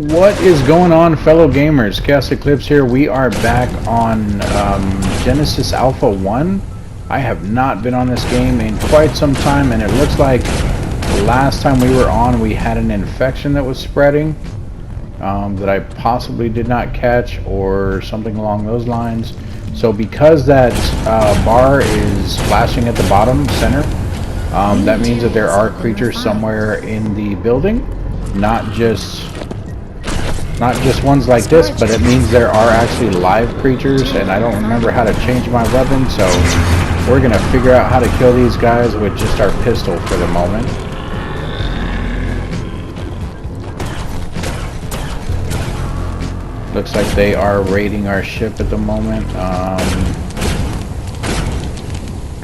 What is going on, fellow gamers? ChaosEclipse here. We are back on Genesis Alpha 1. I have not been on this game in quite some time, and it looks like the last time we were on we had an infection that was spreading that I possibly did not catch or something along those lines. So because that bar is flashing at the bottom center, that means that there are creatures somewhere in the building, not just ones like this, but it means there are actually live creatures, and I don't remember how to change my weapon, so we're gonna figure out how to kill these guys with just our pistol for the moment. Looks like they are raiding our ship at the moment.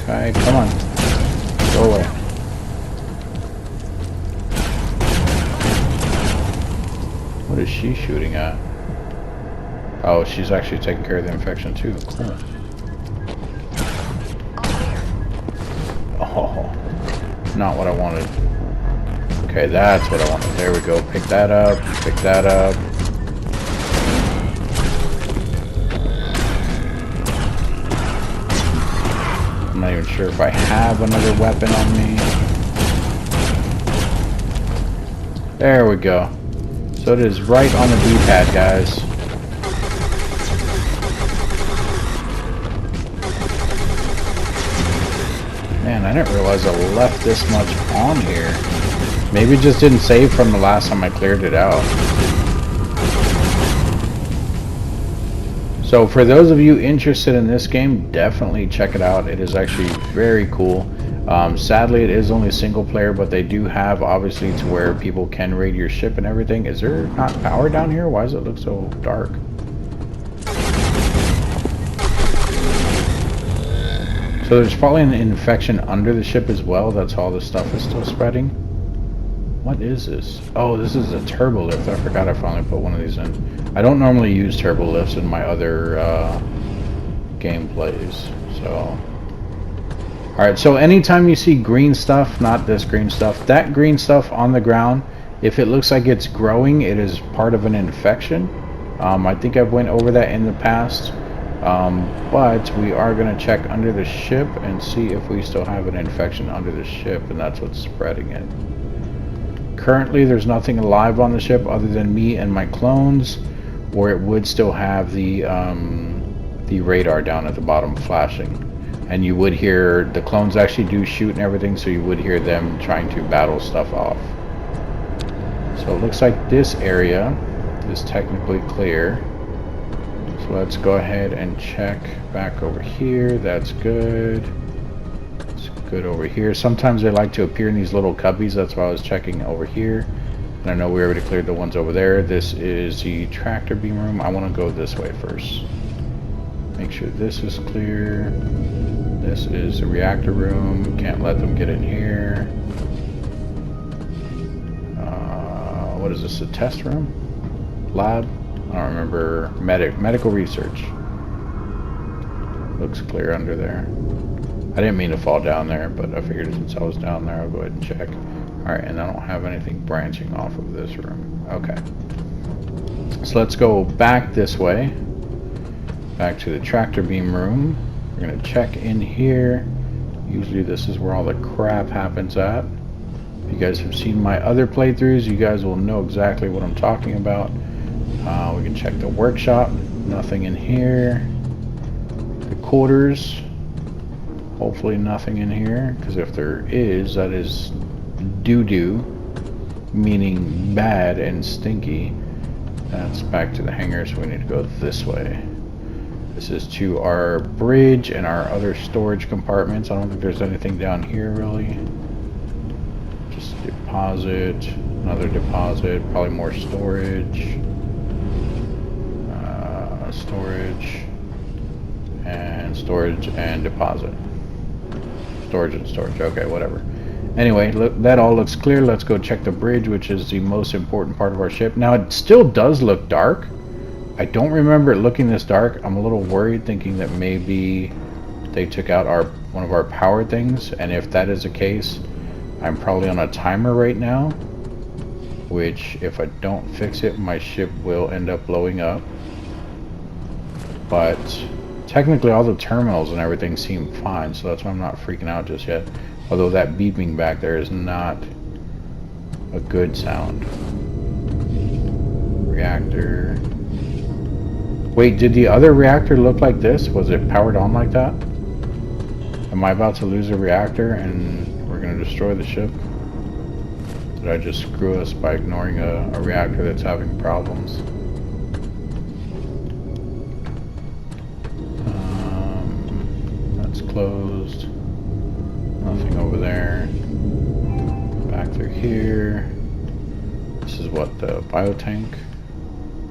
Okay, come on, go away. What is she shooting at? Oh, she's actually taking care of the infection too. Cool. Oh, not what I wanted. Okay, that's what I wanted. There we go. Pick that up. Pick that up. I'm not even sure if I have another weapon on me. There we go. So it is right on the D-pad, guys. Man, I didn't realize I left this much on here. Maybe it just didn't save from the last time I cleared it out. So for those of you interested in this game, definitely check it out. It is actually very cool. Sadly, it is only single player, but they do have, obviously, to where people can raid your ship and everything. Is there not power down here? Why does it look so dark? So there's probably an infection under the ship as well. That's how all this stuff is still spreading. What is this? Oh, this is a turbo lift. I forgot I finally put one of these in. I don't normally use turbo lifts in my other gameplays, so... Alright, so anytime you see green stuff, not this green stuff, that green stuff on the ground, if it looks like it's growing, it is part of an infection. I think I've went over that in the past, but we are going to check under the ship and see if we still have an infection under the ship, and that's what's spreading it. Currently, there's nothing alive on the ship other than me and my clones, or it would still have the radar down at the bottom flashing. And you would hear, the clones actually do shoot and everything, so you would hear them trying to battle stuff off. So it looks like this area is technically clear. So let's go ahead and check back over here. That's good. It's good over here. Sometimes they like to appear in these little cubbies. That's why I was checking over here. And I know we already cleared the ones over there. This is the tractor beam room. I want to go this way first. Make sure this is clear. This is the reactor room. Can't let them get in here. What is this? A test room? Lab? I don't remember. Medical research. Looks clear under there. I didn't mean to fall down there, but I figured since I was down there, I'll go ahead and check. Alright, and I don't have anything branching off of this room. Okay. So let's go back this way. Back to the tractor beam room. We're going to check in here. Usually this is where all the crap happens at. If you guys have seen my other playthroughs, you guys will know exactly what I'm talking about. We can check the workshop. Nothing in here. The quarters. Hopefully nothing in here, because if there is, that is doo-doo, meaning bad and stinky. That's back to the hangar, so we need to go this way. This is to our bridge and our other storage compartments. I don't think there's anything down here really. Just a deposit, another deposit, probably more storage. Storage and deposit. Storage and storage, okay, whatever. Anyway, look, that all looks clear. Let's go check the bridge, which is the most important part of our ship. Now, it still does look dark. I don't remember it looking this dark. I'm a little worried, thinking that maybe they took out one of our power things, and if that is the case, I'm probably on a timer right now. which if I don't fix it, my ship will end up blowing up. But technically all the terminals and everything seem fine, so that's why I'm not freaking out just yet. Although that beeping back there is not a good sound. Reactor. Wait, did the other reactor look like this? Was it powered on like that? Am I about to lose a reactor and we're going to destroy the ship? Did I just screw us by ignoring a reactor that's having problems? That's closed. Nothing over there. Back through here. This is what, the biotank?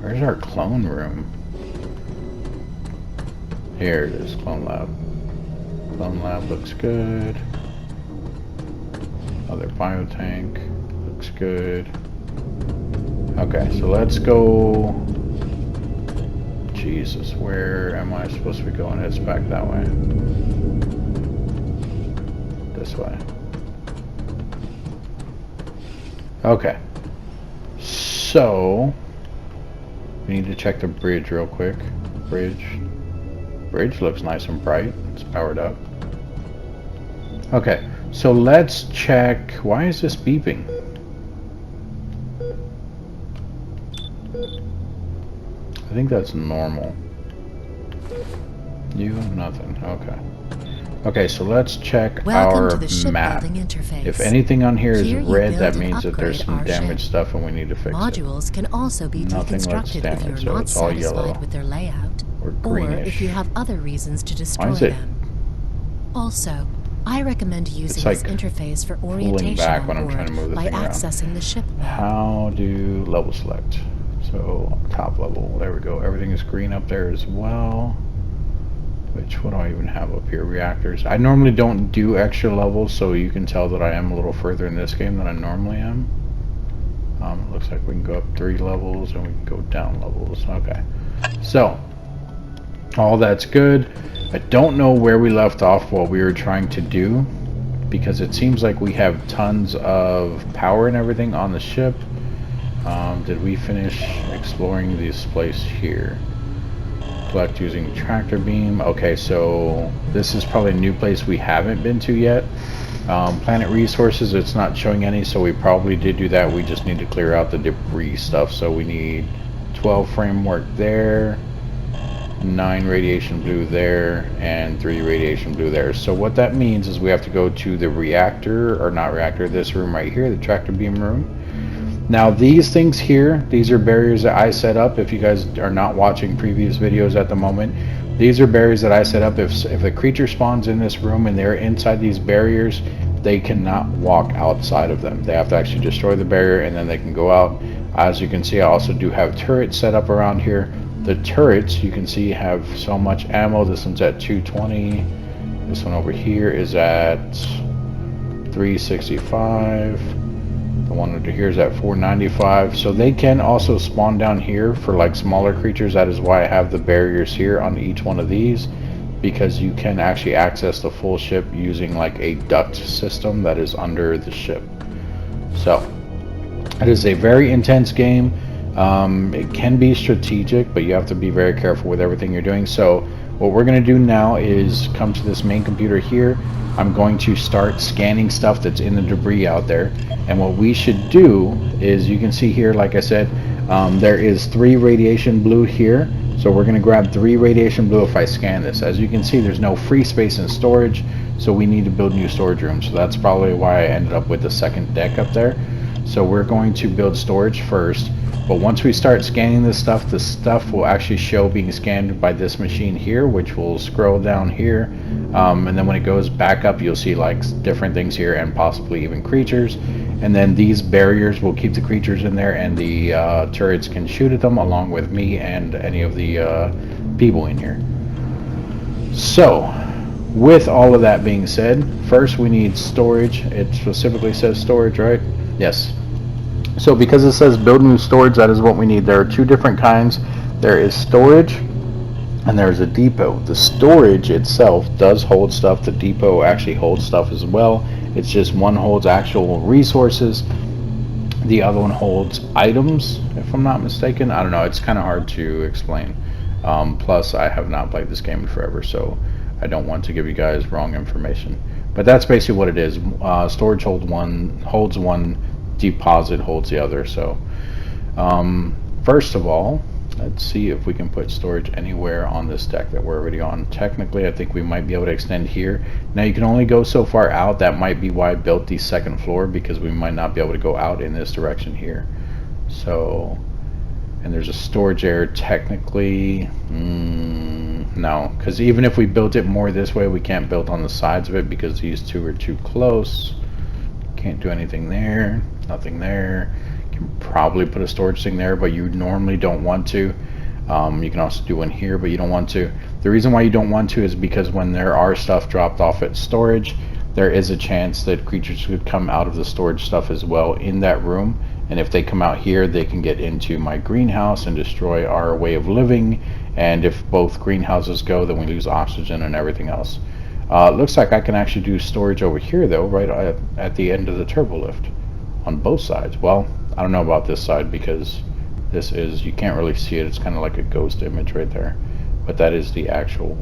Where's our clone room? Here it is, clone lab. Clone lab looks good. Other biotank looks good. Okay, so let's go. Jesus, where am I supposed to be going? It's back that way. This way. Okay. So we need to check the bridge real quick. Bridge looks nice and bright. It's powered up. Okay, so let's check. Why is this beeping? I think that's normal. You? Nothing. Okay. Okay, so let's check our map. If anything on here is red, that means that there's some damaged stuff and we need to fix it. Modules can also be deconstructed if you're not satisfied with their layout, or if you have other reasons to destroy them. Also, I recommend using this interface for orientation on board by accessing the ship map. How do level select? So top level, there we go. Everything is green up there as well. Which, what do I even have up here? Reactors. I normally don't do extra levels, so you can tell that I am a little further in this game than I normally am. It looks like we can go up 3 levels and we can go down levels. Okay. So, all that's good. I don't know where we left off what we were trying to do, because it seems like we have tons of power and everything on the ship. Did we finish exploring this place here? Collect using tractor beam. Okay, so this is probably a new place we haven't been to yet. Planet resources, it's not showing any, so we probably did do that. We just need to clear out the debris stuff. So we need 12 framework there, 9 radiation blue there, and 3 radiation blue there. So what that means is we have to go to the reactor, or not reactor, this room right here, the tractor beam room. Now these things here, these are barriers that I set up. If you guys are not watching previous videos at the moment, these are barriers that I set up. If a creature spawns in this room and they're inside these barriers, they cannot walk outside of them. They have to actually destroy the barrier and then they can go out. As you can see, I also do have turrets set up around here. The turrets, you can see, have so much ammo. This one's at 220. This one over here is at 365. The one under here is at 495. So they can also spawn down here for like smaller creatures. That is why I have the barriers here on each one of these, because you can actually access the full ship using like a duct system that is under the ship. So it is a very intense game. It can be strategic, but you have to be very careful with everything you're doing. So what we're going to do now is come to this main computer here. I'm going to start scanning stuff that's in the debris out there. And what we should do is, you can see here, like I said, there is 3 radiation blue here. So we're going to grab 3 radiation blue if I scan this. As you can see, there's no free space in storage, so we need to build new storage rooms. So that's probably why I ended up with the second deck up there. So we're going to build storage first. But once we start scanning this stuff, the stuff will actually show being scanned by this machine here, which will scroll down here. And then when it goes back up, you'll see like different things here and possibly even creatures. And then these barriers will keep the creatures in there, and the turrets can shoot at them along with me and any of the people in here. So with all of that being said, first we need storage. It specifically says storage, right? Yes. So because it says build new storage, that is what we need. There are 2 different kinds. There is storage and there's a depot. The storage itself does hold stuff. The depot actually holds stuff as well. It's just one holds actual resources, The other one holds items, if I'm not mistaken. I don't know, it's kind of hard to explain. Plus, I have not played this game in forever, so I don't want to give you guys wrong information. But that's basically what it is. Storage holds one, deposit holds the other. So, first of all, let's see if we can put storage anywhere on this deck that we're already on. Technically, I think we might be able to extend here. Now, you can only go so far out. That might be why I built the second floor, because we might not be able to go out in this direction here. So, and there's a storage area technically. No, because even if we built it more this way, we can't build on the sides of it because these two are too close. Can't do anything there. Nothing there. Can probably put a storage thing there, but you normally don't want to. You can also do one here, but you don't want to. The reason why you don't want to is because when there are stuff dropped off at storage, there is a chance that creatures could come out of the storage stuff as well in that room, and if they come out here, they can get into my greenhouse and destroy our way of living. And if both greenhouses go, then we lose oxygen and everything else. Looks like I can actually do storage over here though, right at the end of the turbo lift on both sides. Well, I don't know about this side because this is, you can't really see it. It's kind of like a ghost image right there. But that is the actual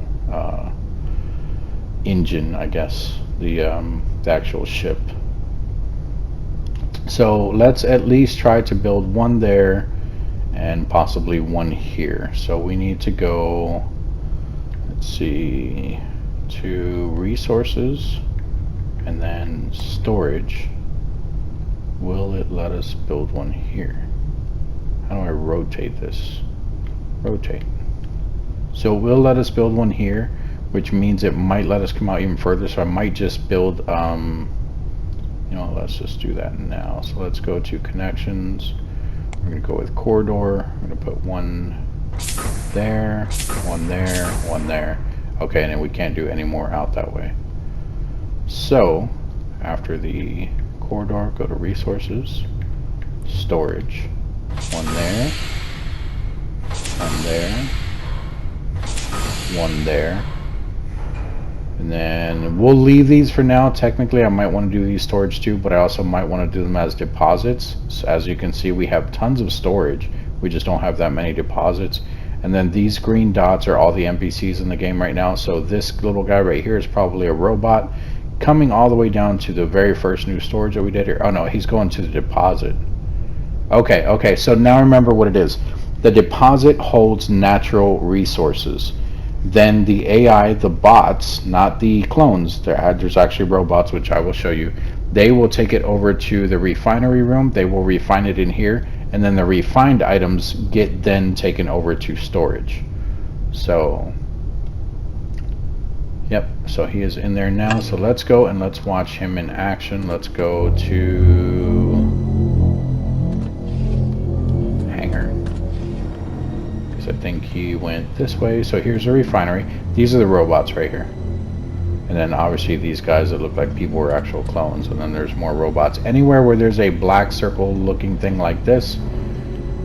engine, I guess. The actual ship. So let's at least try to build one there and possibly one here. So we need to go, let's see, to resources and then storage. Will it let us build one here? How do I rotate this? Rotate. So it will let us build one here, which means it might let us come out even further. So I might just build, you know, let's just do that now. So let's go to connections. We're going to go with corridor. I'm going to put one there, one there, one there. Okay, and then we can't do any more out that way. So after the corridor, go to resources, storage, one there, one there, one there, and then we'll leave these for now. Technically I might want to do these storage too, but I also might want to do them as deposits. So as you can see, we have tons of storage, we just don't have that many deposits. And then these green dots are all the NPCs in the game right now. So this little guy right here is probably a robot coming all the way down to the very first new storage that we did here. Oh no, he's going to the deposit. Okay, so now remember what it is. The deposit holds natural resources. Then the AI, the bots, not the clones, there's actually robots, which I will show you. They will take it over to the refinery room. They will refine it in here, and then the refined items get then taken over to storage. So yep, so he is in there now. So let's go and let's watch him in action. Let's go to hangar, because I think he went this way. So here's the refinery. These are the robots right here. And then obviously these guys that look like people were actual clones. And then there's more robots. Anywhere where there's a black circle looking thing like this,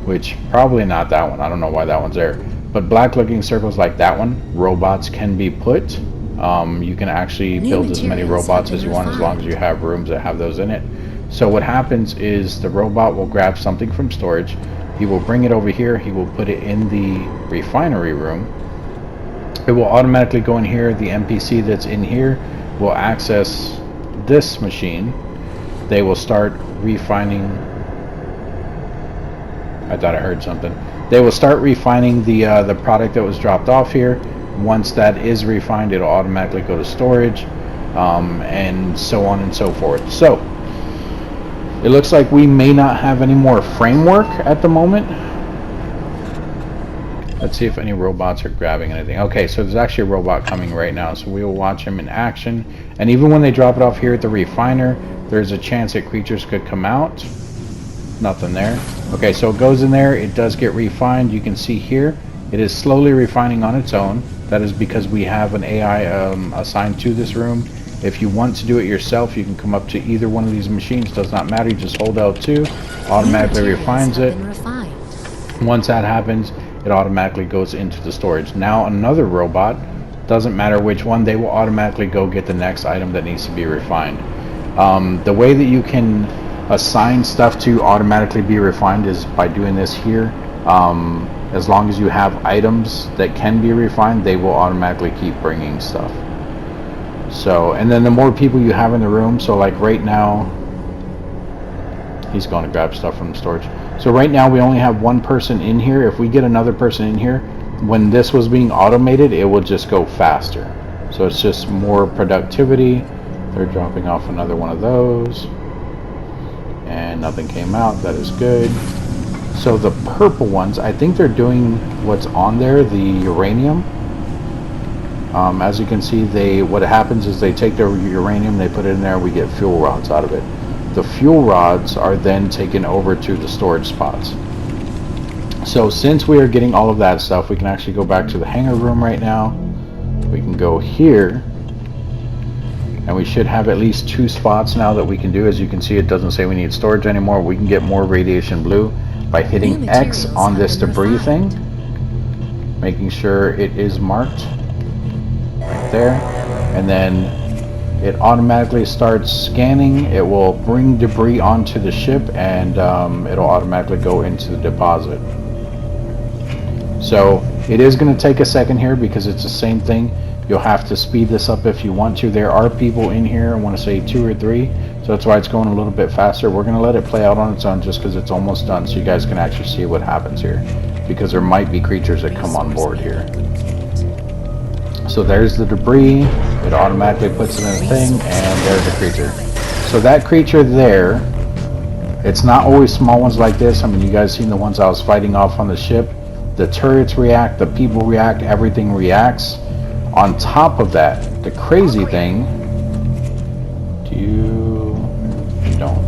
which probably not that one. I don't know why that one's there. But black looking circles like that one, robots can be put. You can actually build as many robots as you want, as long as you have rooms that have those in it. So what happens is the robot will grab something from storage. He will bring it over here. He will put it in the refinery room. It will automatically go in here. The NPC that's in here will access this machine. They will start refining. I thought I heard something. They will start refining the product that was dropped off here. Once that is refined, it'll automatically go to storage, and so on and so forth. So it looks like we may not have any more framework at the moment. Let's see if any robots are grabbing anything. Okay, so there's actually a robot coming right now, so we will watch him in action. And even when they drop it off here at the refiner, there's a chance that creatures could come out. Nothing there. Okay, so it goes in there. It does get refined. You can see here it is slowly refining on its own. That is because we have an AI assigned to this room. If you want to do it yourself, you can come up to either one of these machines. Does not matter. You just hold L2, automatically refines it. Once that happens, it automatically goes into the storage. Now another robot, doesn't matter which one, they will automatically go get the next item that needs to be refined. The way that you can assign stuff to automatically be refined is by doing this here. As long as you have items that can be refined, they will automatically keep bringing stuff. So, and then the more people you have in the room, so like right now, he's going to grab stuff from the storage. So right now we only have one person in here. If we get another person in here, when this was being automated, it will just go faster. So it's just more productivity. They're dropping off another one of those. And nothing came out. That is good. So the purple ones, I think they're doing what's on there, the uranium. As you can see, what happens is they take their uranium, they put it in there, we get fuel rods out of it. The fuel rods are then taken over to the storage spots. So since we are getting all of that stuff, we can actually go back to the hangar room right now. We can go here. And we should have at least 2 spots now that we can do. As you can see, it doesn't say we need storage anymore. We can get more radiation blue by hitting X on this debris thing, making sure it is marked right there, and then it automatically starts scanning. It will bring debris onto the ship, and it'll automatically go into the deposit. So it is going to take a second here because it's the same thing. You'll have to speed this up if you want to. There are people in here, I want to say 2 or 3, so that's why it's going a little bit faster. We're going to let it play out on its own just because it's almost done, so you guys can actually see what happens here, because there might be creatures that come on board here. So there's the debris, it automatically puts it in a thing, and there's a creature. So that creature there, it's not always small ones like this. I mean, you guys seen the ones I was fighting off on the ship. The turrets react, the people react, everything reacts. On top of that, the crazy thing, you don't.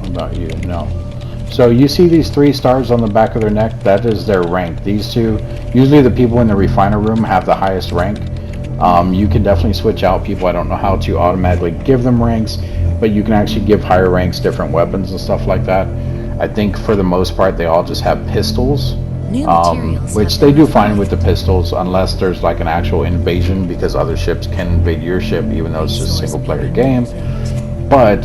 What about you? No. So you see these 3 stars on the back of their neck? That is their rank. These 2, usually the people in the refiner room have the highest rank. You can definitely switch out people. I don't know how to automatically give them ranks, but you can actually give higher ranks different weapons and stuff like that. I think for the most part they all just have pistols. Which they do fine with the pistols unless there's like an actual invasion, because other ships can invade your ship even though it's just a single player game. But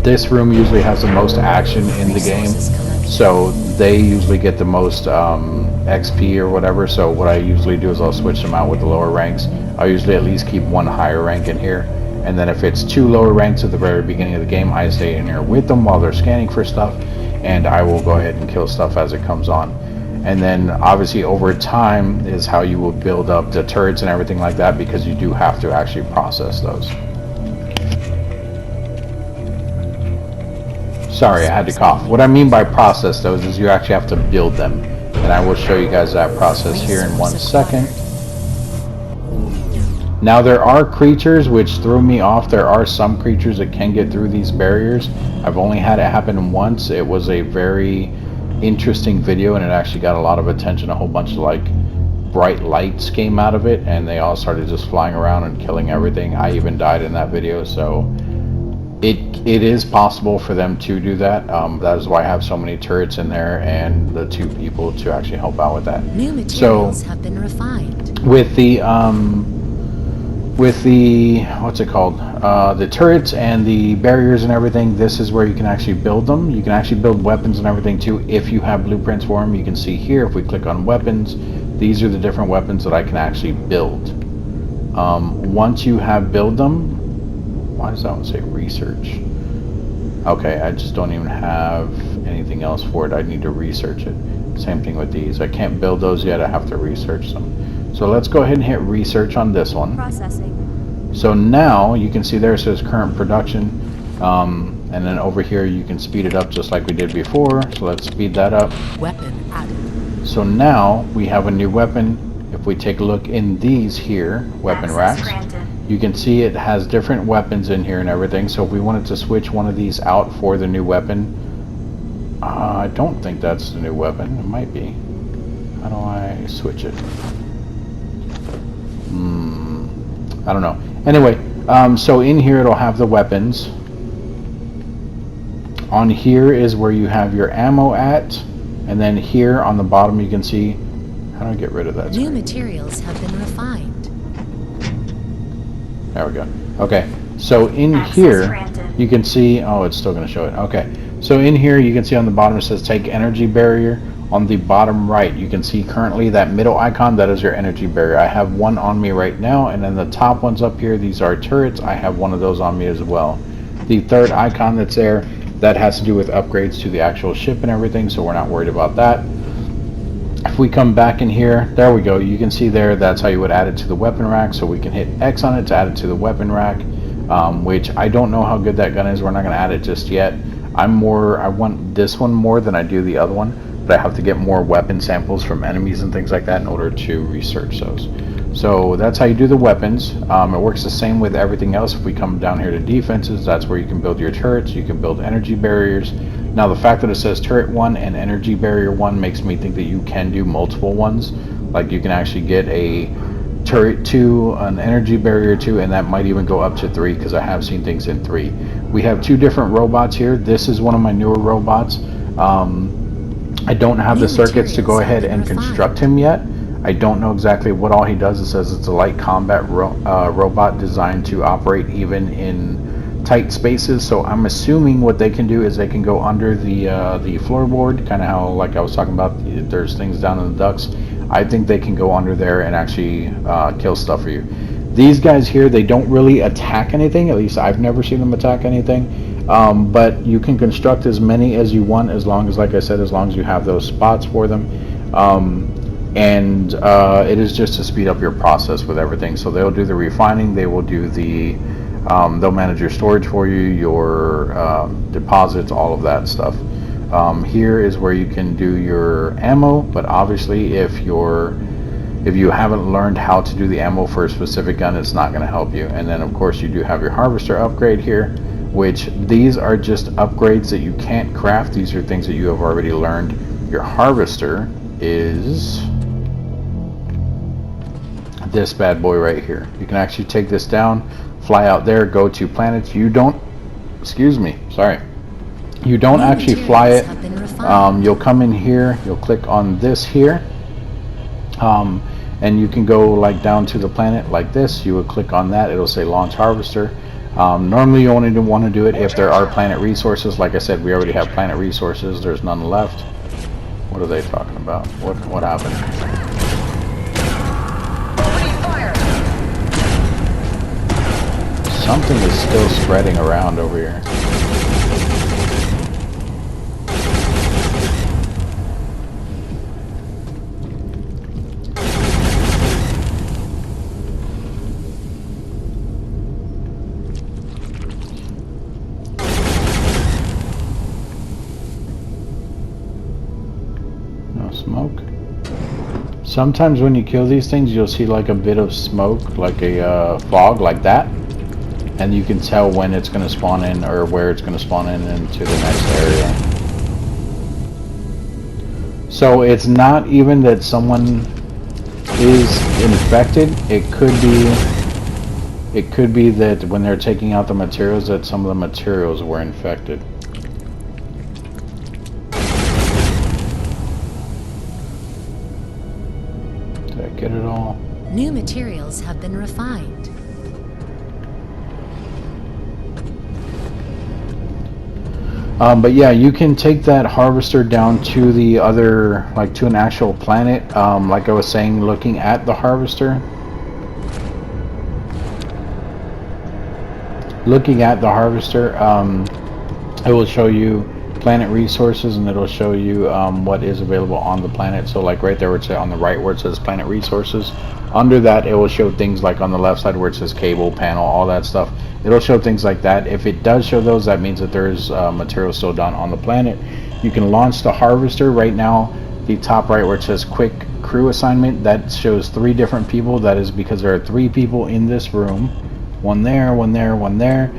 this room usually has the most action in the game, so they usually get the most XP or whatever. So what I usually do is I'll switch them out with the lower ranks. I'll usually at least keep 1 higher rank in here, and then if it's 2 lower ranks at the very beginning of the game, I stay in here with them while they're scanning for stuff, and I will go ahead and kill stuff as it comes on. And then obviously over time is how you will build up the turrets and everything like that, because you do have to actually process those. Sorry, I had to cough. What I mean by process those is you actually have to build them. And I will show you guys that process here in 1 second. Now there are creatures which threw me off. There are some creatures that can get through these barriers. I've only had it happen once. It was a very interesting video, and it actually got a lot of attention. A whole bunch of like bright lights came out of it, and they all started just flying around and killing everything. I even died in that video, so it is possible for them to do that. That is why I have so many turrets in there and the 2 people to actually help out with that. New materials have been refined. With the what's it called, the turrets and the barriers and everything, this is where you can actually build them. You can actually build weapons and everything too if you have blueprints for them. You can see here, if we click on weapons, these are the different weapons that I can actually build. Once you have built them, why does that one say research? Okay, I just don't even have anything else for it. I need to research it. Same thing with these. I can't build those yet. I have to research them. So let's go ahead and hit research on this one. Processing. So now you can see there it says current production, and then over here you can speed it up just like we did before. So let's speed that up. Weapon added. So now we have a new weapon. If we take a look in these here, weapon racks, you can see it has different weapons in here and everything. So if we wanted to switch one of these out for the new weapon, I don't think that's the new weapon. It might be. How do I switch it? I don't know. Anyway, so in here it'll have the weapons. On here is where you have your ammo at, and then here on the bottom you can see, how do I get rid of that? New materials have been refined. There we go. Okay, so in here you can see, oh, it's still going to show it. Okay, so in here you can see on the bottom it says take energy barrier. On the bottom right you can see currently that middle icon, that is your energy barrier. I have one on me right now, and then the top ones up here, these are turrets. I have one of those on me as well. The third icon that's there, that has to do with upgrades to the actual ship and everything, so we're not worried about that. If we come back in here, there we go, you can see there, that's how you would add it to the weapon rack. So we can hit X on it to add it to the weapon rack, which I don't know how good that gun is. We're not going to add it just yet. I want this one more than I do the other one, but I have to get more weapon samples from enemies and things like that in order to research those. So that's how you do the weapons. It works the same with everything else. If we come down here to defenses, that's where you can build your turrets, you can build energy barriers. Now the fact that it says turret 1 and energy barrier 1 makes me think that you can do multiple ones. Like you can actually get a turret 2, an energy barrier 2, and that might even go up to 3, because I have seen things in 3. We have 2 different robots here. This is one of my newer robots. I don't have the circuits to go ahead and construct him yet. I don't know exactly what all he does. It says it's a light combat robot designed to operate even in tight spaces. So I'm assuming what they can do is they can go under the floorboard, kind of how, like I was talking about, there's things down in the ducts. I think they can go under there and actually kill stuff for you. These guys here, they don't really attack anything. At least I've never seen them attack anything. But you can construct as many as you want, as long as, like I said, as long as you have those spots for them. It is just to speed up your process with everything. So they'll do the refining, they will do the they'll manage your storage for you, your deposits, all of that stuff. Here is where you can do your ammo, but obviously if you haven't learned how to do the ammo for a specific gun, it's not going to help you. And then of course you do have your harvester upgrade here, which these are just upgrades that you can't craft. These are things that you have already learned. Your harvester is this bad boy right here. You can actually take this down, fly out there, go to planets. You don't, excuse me, sorry, you don't actually fly it. You'll come in here, you'll click on this here, and you can go like down to the planet like this. You would click on that, it'll say launch harvester. Normally you only want to do it if there are planet resources. Like I said, we already have planet resources. There's none left. What are they talking about? What happened? Something is still spreading around over here. No smoke. Sometimes when you kill these things, you'll see like a bit of smoke, like a fog like that. And you can tell when it's going to spawn in, or where it's going to spawn in into the next area. So it's not even that someone is infected. It could be that when they're taking out the materials, that some of the materials were infected. Did I get it all? New materials have been refined. But yeah, you can take that harvester down to the other, like to an actual planet. Like I was saying, looking at the harvester. It will show you planet resources, and it'll show you what is available on the planet. So like right there where it says, on the right where it says planet resources, under that it will show things like on the left side where it says cable, panel, all that stuff. It'll show things like that. If it does show those, that means that there is material still done on the planet. You can launch the harvester. Right now, the top right where it says quick crew assignment, that shows 3 different people. That is because there are 3 people in this room. One there, one there, one there.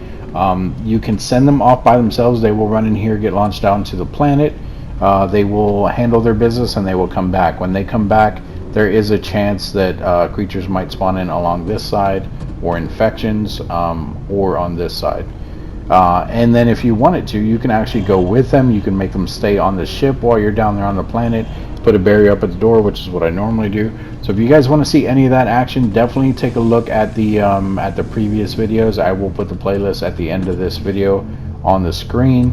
You can send them off by themselves. They will run in here, get launched down to the planet. They will handle their business and they will come back. When they come back, there is a chance that creatures might spawn in along this side, or infections, or on this side. And then if you wanted to, you can actually go with them. You can make them stay on the ship while you're down there on the planet, put a barrier up at the door, which is what I normally do. So if you guys want to see any of that action, definitely take a look at the previous videos. I will put the playlist at the end of this video on the screen.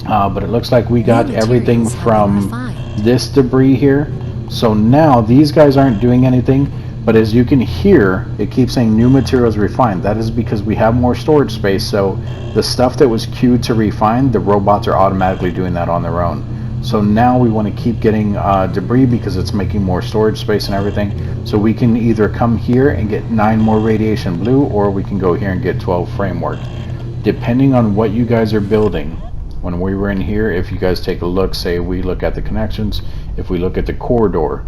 But it looks like we got everything from this debris here. So now these guys aren't doing anything, but as you can hear, it keeps saying new materials refined. That is because we have more storage space, so the stuff that was queued to refine, the robots are automatically doing that on their own. So now we want to keep getting debris because it's making more storage space and everything. So we can either come here and get 9 more radiation blue, or we can go here and get 12 framework. Depending on what you guys are building. When we were in here, if you guys take a look, say we look at the connections, if we look at the corridor,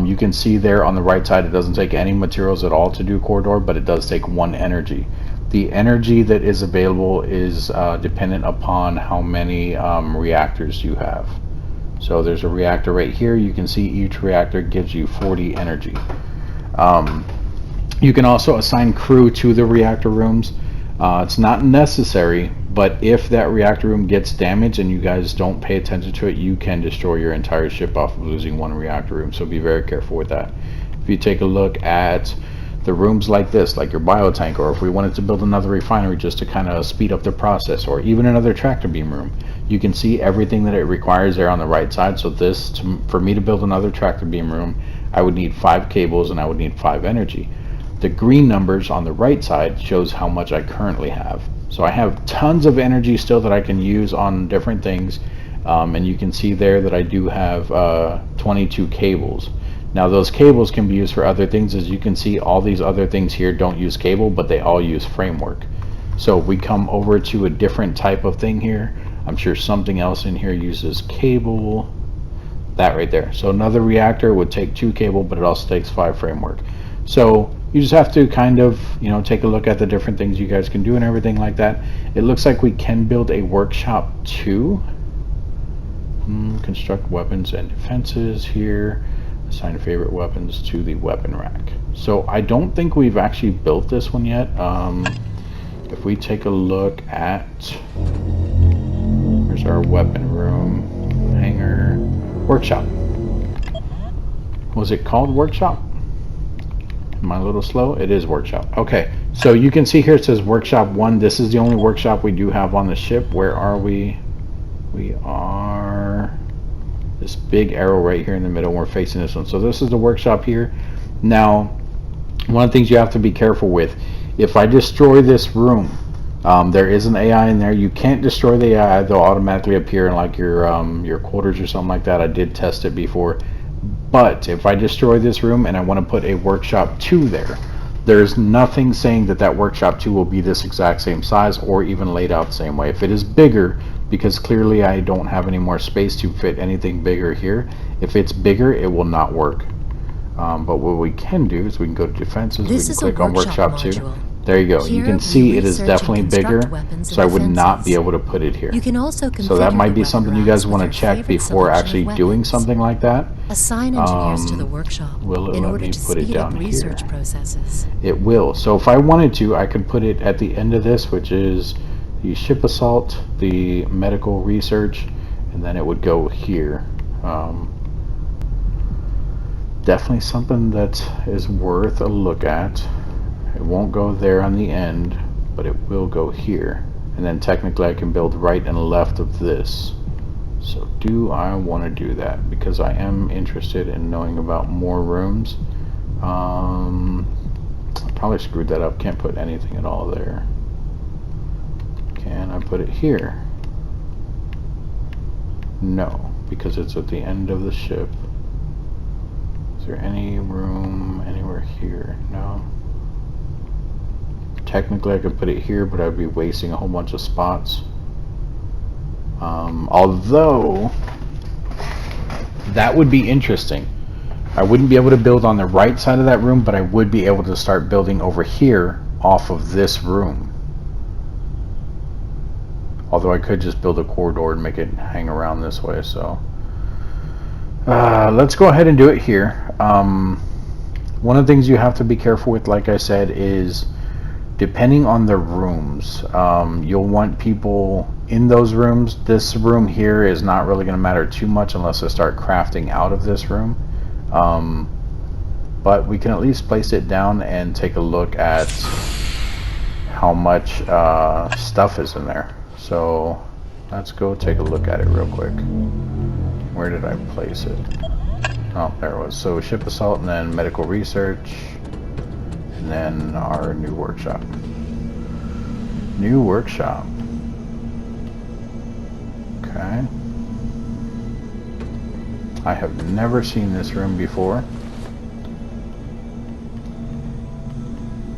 you can see there on the right side it doesn't take any materials at all to do corridor, but it does take 1 energy. The energy that is available is dependent upon how many reactors you have. So there's a reactor right here. You can see each reactor gives you 40 energy. You can also assign crew to the reactor rooms. It's not necessary, but if that reactor room gets damaged and you guys don't pay attention to it, you can destroy your entire ship off of losing 1 reactor room, so be very careful with that. If you take a look at the rooms like this, like your biotank, or if we wanted to build another refinery just to kind of speed up the process, or even another tractor beam room, you can see everything that it requires there on the right side. So this, for me to build another tractor beam room, I would need 5 cables and I would need 5 energy. The green numbers on the right side shows how much I currently have. So I have tons of energy still that I can use on different things, and you can see there that I do have 22 cables. Now those cables can be used for other things. As you can see, all these other things here don't use cable, but they all use framework. So we come over to a different type of thing here. I'm sure something else in here uses cable. That right there. So another reactor would take 2 cable, but it also takes 5 framework. So you just have to kind of, take a look at the different things you guys can do and everything like that. It looks like we can build a workshop too. Construct weapons and defenses here. Assign favorite weapons to the weapon rack. So I don't think we've actually built this one yet. If we take a look at, here's our weapon room, hangar, workshop. Was it called workshop? Am I a little slow? It is workshop. Okay, so you can see here it says workshop 1. This is the only workshop we do have on the ship. Where are we? We are this big arrow right here in the middle. We're facing this one. So this is the workshop here. Now, one of the things you have to be careful with, if I destroy this room, there is an AI in there. You can't destroy the AI. They'll automatically appear in like your quarters or something like that. I did test it before. But if I destroy this room and I want to put a workshop 2 there, there's nothing saying that that workshop 2 will be this exact same size or even laid out the same way. If it is bigger, because clearly I don't have any more space to fit anything bigger here, if it's bigger, it will not work. But what we can do is we can go to defenses, we can click on workshop 2. There you go. You can see it is definitely bigger, so I would not be able to put it here. You can also so that might be something you guys want to check before actually doing something like that. Assign engineers to the workshop will it in let order me to put it speed down up research here? processes. It will. So if I wanted to, I could put it at the end of this, which is the ship assault, the medical research, and then it would go here. Definitely something that is worth a look at. It won't go there on the end, but it will go here. And then technically I can build right and left of this. So do I want to do that? Because I am interested in knowing about more rooms. I probably screwed that up. Can't put anything at all there. Can I put it here? No, because it's at the end of the ship. Is there any room anywhere here? No. Technically I could put it here, but I'd be wasting a whole bunch of spots. Although that would be interesting. I wouldn't be able to build on the right side of that room, but I would be able to start building over here off of this room. Although I could just build a corridor and make it hang around this way. So let's go ahead and do it here. One of the things you have to be careful with, like I said, is depending on the rooms, you'll want people in those rooms. This room here is not really going to matter too much unless I start crafting out of this room. But we can at least place it down and take a look at how much stuff is in there. So let's go take a look at it real quick. Where did I place it? Oh, there it was. So ship assault, and then medical research, and then our new workshop. New workshop. Okay. I have never seen this room before.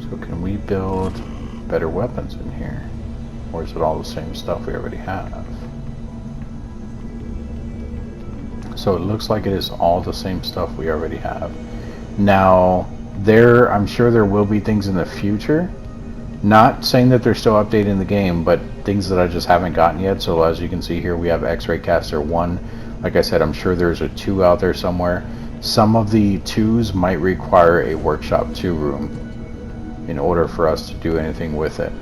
So can we build better weapons in here? Or is it all the same stuff we already have? So it looks like it is all the same stuff we already have. Now, I'm sure there will be things in the future. Not saying that they're still updating the game, but things that I just haven't gotten yet. So as you can see here, we have X-Ray Caster 1. Like I said, I'm sure there's a 2 out there somewhere. Some of the 2s might require a Workshop 2 room in order for us to do anything with it.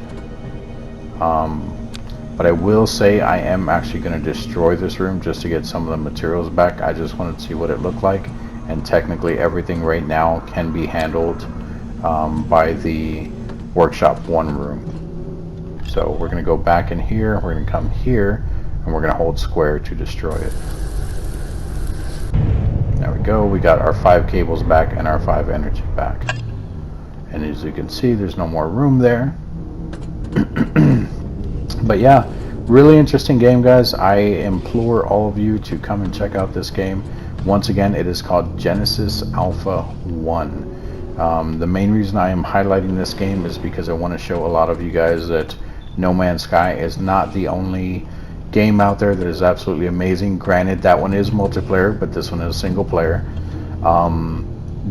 But I will say I am actually going to destroy this room just to get some of the materials back. I just wanted to see what it looked like, and technically everything right now can be handled by the Workshop 1 room. So we're going to go back in here, we're going to come here, and we're going to hold square to destroy it. There we go, we got our 5 cables back and our 5 energy back. And as you can see, there's no more room there. But yeah, really interesting game, guys. I implore all of you to come and check out this game. Once again, it is called Genesis Alpha 1. The main reason I am highlighting this game is because I want to show a lot of you guys that No Man's Sky is not the only game out there that is absolutely amazing. Granted, that one is multiplayer, but this one is single player.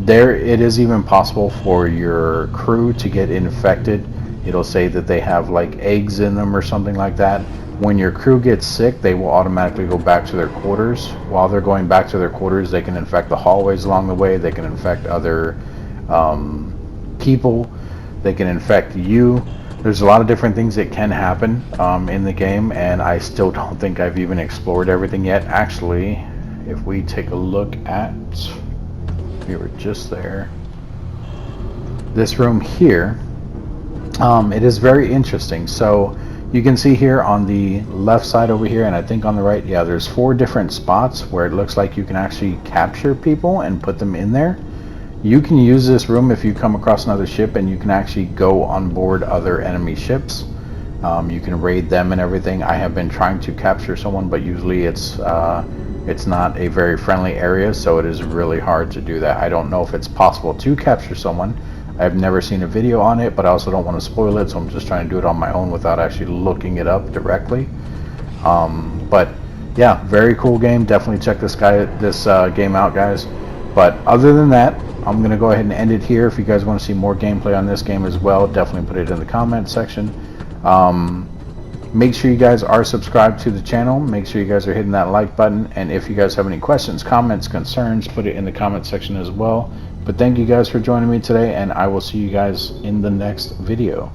It is even possible for your crew to get infected. It'll say that they have like eggs in them or something like that. When your crew gets sick, they will automatically go back to their quarters. While they're going back to their quarters, they can infect the hallways along the way. They can infect other people. They can infect you. There's a lot of different things that can happen in the game, and I still don't think I've even explored everything yet. Actually, if we take a look at, we were just there, this room here, it is very interesting. So you can see here on the left side over here, and I think on the right, yeah, there's 4 different spots where it looks like you can actually capture people and put them in there. You can use this room if you come across another ship, and you can actually go on board other enemy ships. You can raid them and everything. I have been trying to capture someone, but usually it's not a very friendly area, so it is really hard to do that. I don't know if it's possible to capture someone. I've never seen a video on it, but I also don't want to spoil it, so I'm just trying to do it on my own without actually looking it up directly. But yeah, very cool game. Definitely check this game out, guys. But other than that, I'm going to go ahead and end it here. If you guys want to see more gameplay on this game as well, definitely put it in the comment section. Make sure you guys are subscribed to the channel. Make sure you guys are hitting that like button. And if you guys have any questions, comments, concerns, put it in the comment section as well. But thank you guys for joining me today, and I will see you guys in the next video.